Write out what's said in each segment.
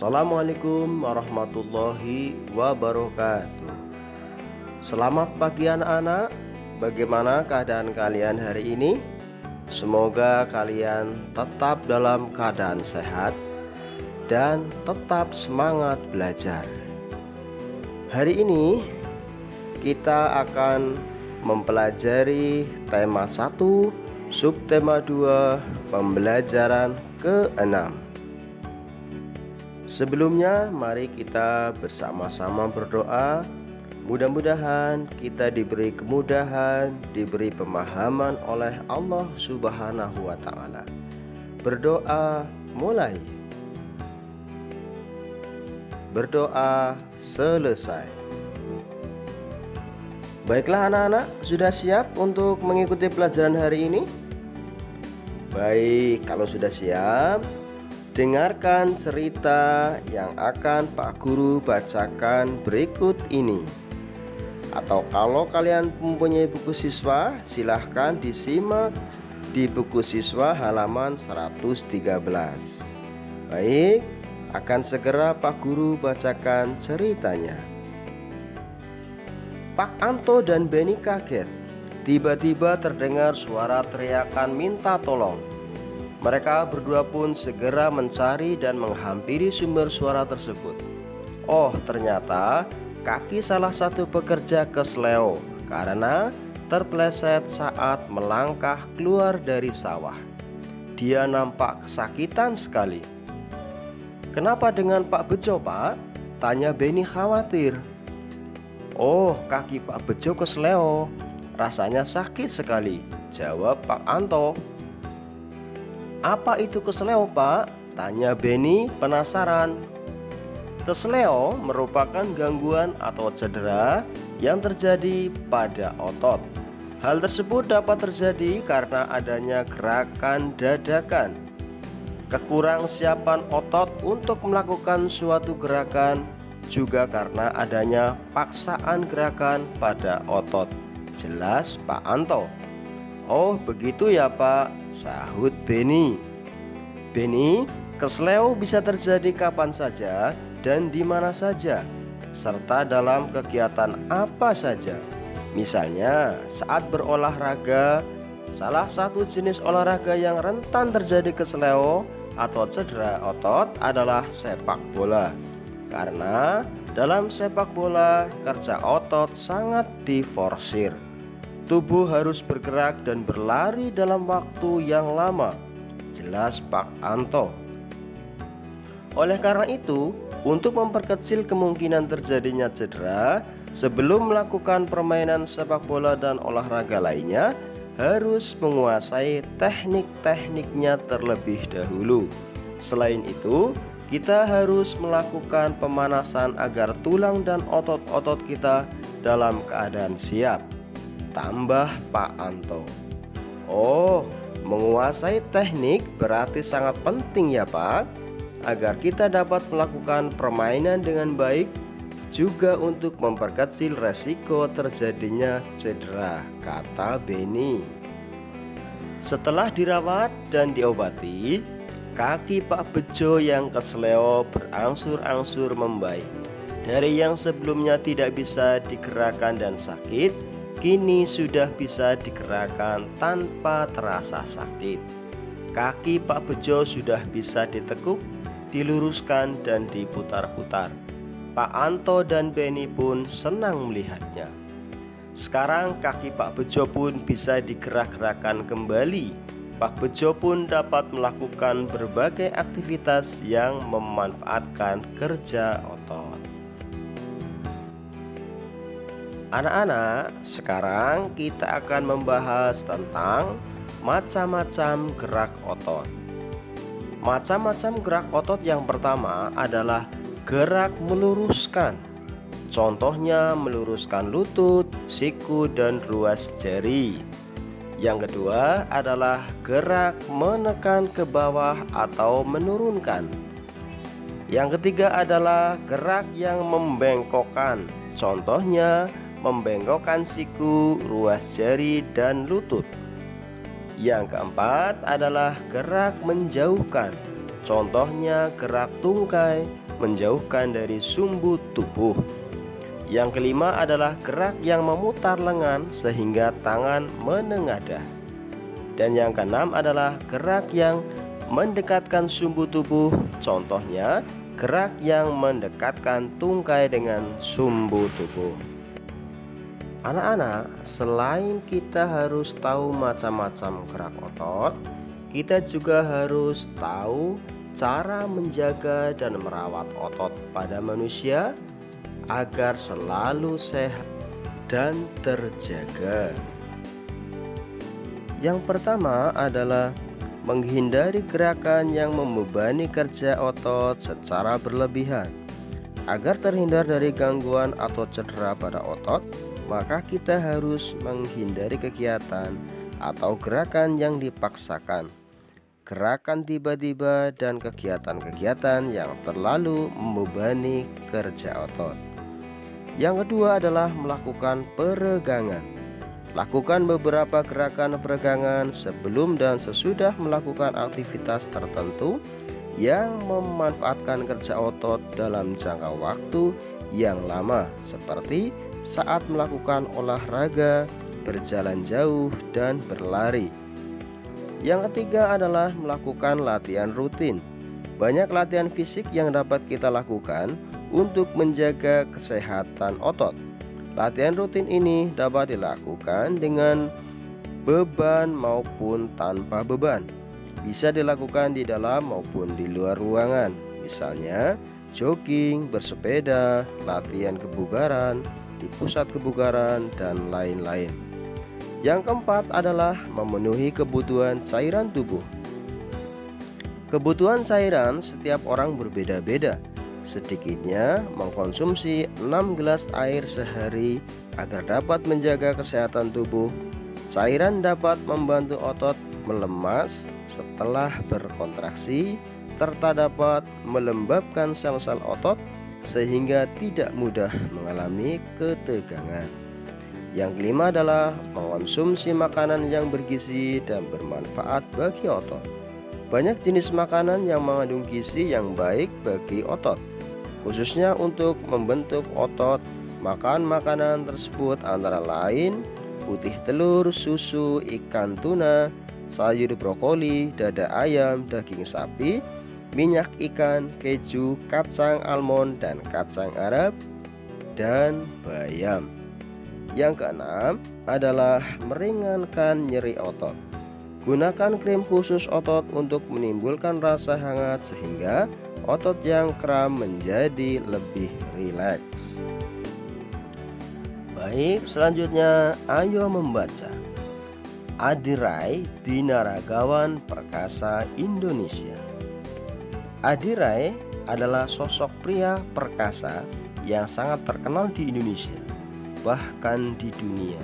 Assalamualaikum warahmatullahi wabarakatuh. Selamat pagi anak-anak. Bagaimana keadaan kalian hari ini? Semoga kalian tetap dalam keadaan sehat dan tetap semangat belajar. Hari ini kita akan mempelajari tema 1, subtema 2, pembelajaran ke-6. Sebelumnya mari kita bersama-sama berdoa. Mudah-mudahan kita diberi kemudahan, diberi pemahaman oleh Allah Subhanahu wa Ta'ala. Berdoa mulai. Berdoa selesai. Baiklah anak-anak, sudah siap untuk mengikuti pelajaran hari ini? Baik, kalau sudah siap, dengarkan cerita yang akan Pak Guru bacakan berikut ini. Atau kalau kalian mempunyai buku siswa, silahkan disimak di buku siswa halaman 113. Baik, akan segera Pak Guru bacakan ceritanya. Pak Anto dan Benny kaget. Tiba-tiba terdengar suara teriakan minta tolong. Mereka berdua pun segera mencari dan menghampiri sumber suara tersebut. Oh, ternyata kaki salah satu pekerja kesleo karena terpleset saat melangkah keluar dari sawah. Dia nampak kesakitan sekali. "Kenapa dengan Pak Bejo, Pak?" tanya Benny khawatir. "Oh, kaki Pak Bejo kesleo. Rasanya sakit sekali," jawab Pak Anto. "Apa itu kesleo, Pak?" tanya Benny penasaran. Kesleo merupakan gangguan atau cedera yang terjadi pada otot. Hal tersebut dapat terjadi karena adanya gerakan dadakan, kekurangsiapan otot untuk melakukan suatu gerakan, juga karena adanya paksaan gerakan pada otot. Jelas Pak Anto. "Oh begitu ya Pak," sahut Benny. "Benny, kesleo bisa terjadi kapan saja dan di mana saja, serta dalam kegiatan apa saja. Misalnya saat berolahraga. Salah satu jenis olahraga yang rentan terjadi kesleo atau cedera otot adalah sepak bola. Karena dalam sepak bola kerja otot sangat diforsir. Tubuh harus bergerak dan berlari dalam waktu yang lama," jelas Pak Anto. "Oleh karena itu, untuk memperkecil kemungkinan terjadinya cedera, sebelum melakukan permainan sepak bola dan olahraga lainnya, harus menguasai teknik-tekniknya terlebih dahulu. Selain itu, kita harus melakukan pemanasan agar tulang dan otot-otot kita dalam keadaan siap," tambah Pak Anto. "Oh, menguasai teknik berarti sangat penting ya Pak, agar kita dapat melakukan permainan dengan baik, juga untuk memperkecil resiko terjadinya cedera," kata Benny. Setelah dirawat dan diobati, kaki Pak Bejo yang kesleo berangsur-angsur membaik. Dari yang sebelumnya tidak bisa digerakkan dan sakit, kini sudah bisa digerakkan tanpa terasa sakit. Kaki Pak Bejo sudah bisa ditekuk, diluruskan dan diputar-putar. Pak Anto dan Benny pun senang melihatnya. Sekarang kaki Pak Bejo pun bisa digerak-gerakkan kembali. Pak Bejo pun dapat melakukan berbagai aktivitas yang memanfaatkan kerja otot. Anak-anak, sekarang kita akan membahas tentang macam-macam gerak otot. Macam-macam gerak otot yang pertama adalah gerak meluruskan. Contohnya meluruskan lutut, siku, dan ruas jari. Yang kedua adalah gerak menekan ke bawah atau menurunkan. Yang ketiga adalah gerak yang membengkokkan. Contohnya membengkokkan siku, ruas jari, dan lutut. Yang keempat adalah gerak menjauhkan. Contohnya gerak tungkai, menjauhkan dari sumbu tubuh. Yang kelima adalah gerak yang memutar lengan sehingga tangan menengadah. Dan yang keenam adalah gerak yang mendekatkan sumbu tubuh, contohnya gerak yang mendekatkan tungkai dengan sumbu tubuh. Anak-anak, selain kita harus tahu macam-macam gerak otot, kita juga harus tahu cara menjaga dan merawat otot pada manusia agar selalu sehat dan terjaga. Yang pertama adalah menghindari gerakan yang membebani kerja otot secara berlebihan. Agar terhindar dari gangguan atau cedera pada otot, maka kita harus menghindari kegiatan atau gerakan yang dipaksakan, gerakan tiba-tiba, dan kegiatan-kegiatan yang terlalu membebani kerja otot. Yang kedua adalah melakukan peregangan. Lakukan beberapa gerakan peregangan sebelum dan sesudah melakukan aktivitas tertentu yang memanfaatkan kerja otot dalam jangka waktu yang lama, seperti saat melakukan olahraga, berjalan jauh, dan berlari. Yang ketiga adalah melakukan latihan rutin. Banyak latihan fisik yang dapat kita lakukan untuk menjaga kesehatan otot. Latihan rutin ini dapat dilakukan dengan beban maupun tanpa beban. Bisa dilakukan di dalam maupun di luar ruangan. Misalnya jogging, bersepeda, latihan kebugaran di pusat kebugaran, dan lain-lain. Yang keempat adalah memenuhi kebutuhan cairan tubuh. Kebutuhan cairan setiap orang berbeda-beda. Sedikitnya mengkonsumsi 6 gelas air sehari agar dapat menjaga kesehatan tubuh. Cairan dapat membantu otot melemas setelah berkontraksi, serta dapat melembabkan sel-sel otot sehingga tidak mudah mengalami ketegangan. Yang kelima adalah mengonsumsi makanan yang bergizi dan bermanfaat bagi otot. Banyak jenis makanan yang mengandung gizi yang baik bagi otot, khususnya untuk membentuk otot. Makan makanan tersebut antara lain putih telur, susu, ikan tuna, sayur brokoli, dada ayam, daging sapi, minyak ikan, keju, kacang almond dan kacang Arab, dan bayam. Yang keenam adalah meringankan nyeri otot. Gunakan krim khusus otot untuk menimbulkan rasa hangat sehingga otot yang kram menjadi lebih rileks. Baik, selanjutnya ayo membaca. Adirai Binaragawan Perkasa Indonesia. Adirai adalah sosok pria perkasa yang sangat terkenal di Indonesia, bahkan di dunia.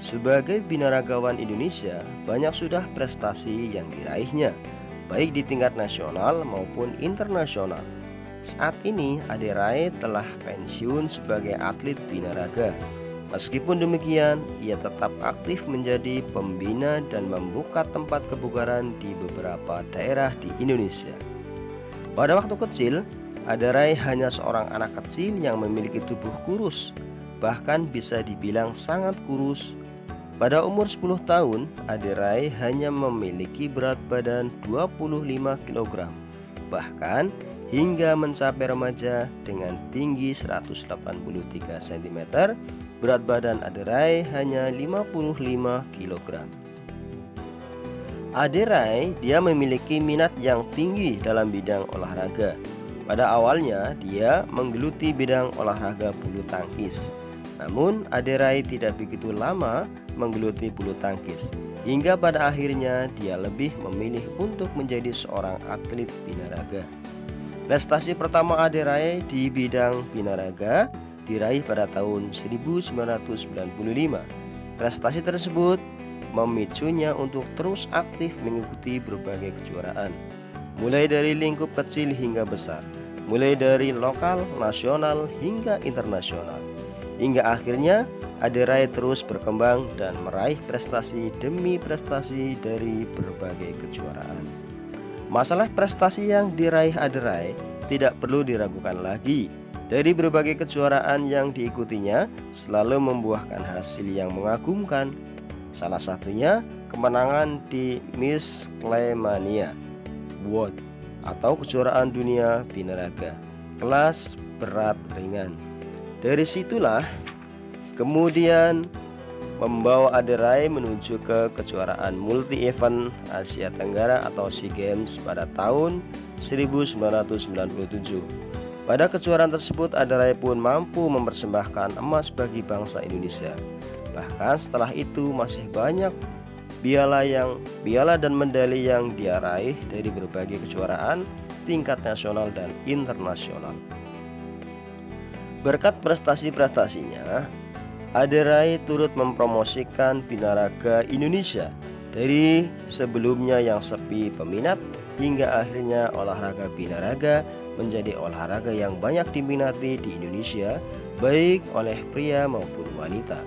Sebagai binaragawan Indonesia, banyak sudah prestasi yang diraihnya, baik di tingkat nasional maupun internasional. Saat ini Adirai telah pensiun sebagai atlet binaraga. Meskipun demikian, ia tetap aktif menjadi pembina dan membuka tempat kebugaran di beberapa daerah di Indonesia. Pada waktu kecil, Adirai hanya seorang anak kecil yang memiliki tubuh kurus, bahkan bisa dibilang sangat kurus. Pada umur 10 tahun, Adirai hanya memiliki berat badan 25 kg. Bahkan hingga mencapai remaja dengan tinggi 183 cm, berat badan Adirai hanya 55 kg. Adirai dia memiliki minat yang tinggi dalam bidang olahraga. Pada awalnya dia menggeluti bidang olahraga bulu tangkis. Namun Adirai tidak begitu lama menggeluti bulu tangkis, hingga pada akhirnya dia lebih memilih untuk menjadi seorang atlet binaraga. Prestasi pertama Adirai di bidang binaraga diraih pada tahun 1995. Prestasi tersebut memicunya untuk terus aktif mengikuti berbagai kejuaraan, mulai dari lingkup kecil hingga besar, mulai dari lokal, nasional, hingga internasional. Hingga akhirnya Adirai terus berkembang dan meraih prestasi demi prestasi dari berbagai kejuaraan. Masalah prestasi yang diraih Aderai tidak perlu diragukan lagi. Dari berbagai kejuaraan yang diikutinya selalu membuahkan hasil yang mengagumkan. Salah satunya kemenangan di Miss Clemania World atau kejuaraan dunia binaraga kelas berat ringan. Dari situlah kemudian membawa Aderai menuju ke kejuaraan multi event Asia Tenggara atau SEA Games pada tahun 1997. Pada kejuaraan tersebut Aderai pun mampu mempersembahkan emas bagi bangsa Indonesia. Bahkan setelah itu masih banyak piala dan medali yang dia raih dari berbagai kejuaraan tingkat nasional dan internasional. Berkat prestasi-prestasinya, Aderai turut mempromosikan binaraga Indonesia dari sebelumnya yang sepi peminat hingga akhirnya olahraga binaraga menjadi olahraga yang banyak diminati di Indonesia baik oleh pria maupun wanita.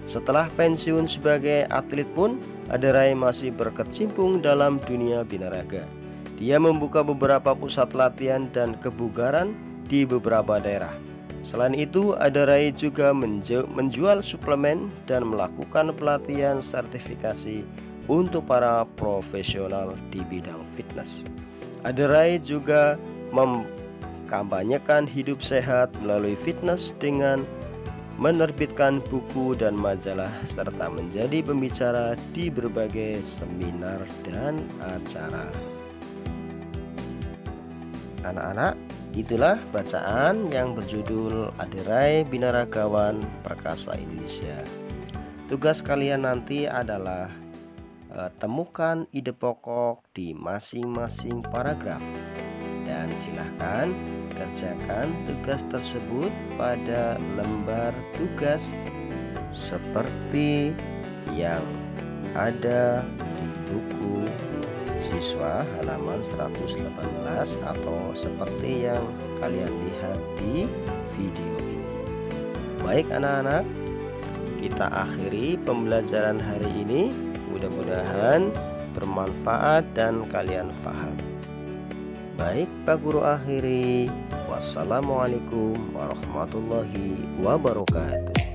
Setelah pensiun sebagai atlet pun, Aderai masih berkecimpung dalam dunia binaraga. Dia membuka beberapa pusat latihan dan kebugaran di beberapa daerah. Selain itu, Aderai juga menjual suplemen dan melakukan pelatihan sertifikasi untuk para profesional di bidang fitness. Aderai juga mengkampanyekan hidup sehat melalui fitness dengan menerbitkan buku dan majalah serta menjadi pembicara di berbagai seminar dan acara. Anak-anak, itulah bacaan yang berjudul Aderai Binaragawan Perkasa Indonesia. Tugas kalian nanti adalah temukan ide pokok di masing-masing paragraf dan silahkan kerjakan tugas tersebut pada lembar tugas seperti yang ada di buku siswa halaman 118 atau seperti yang kalian lihat di video ini. Baik anak-anak, kita akhiri pembelajaran hari ini. Mudah-mudahan bermanfaat dan kalian paham. Baik, Pak Guru akhiri. Wassalamualaikum warahmatullahi wabarakatuh.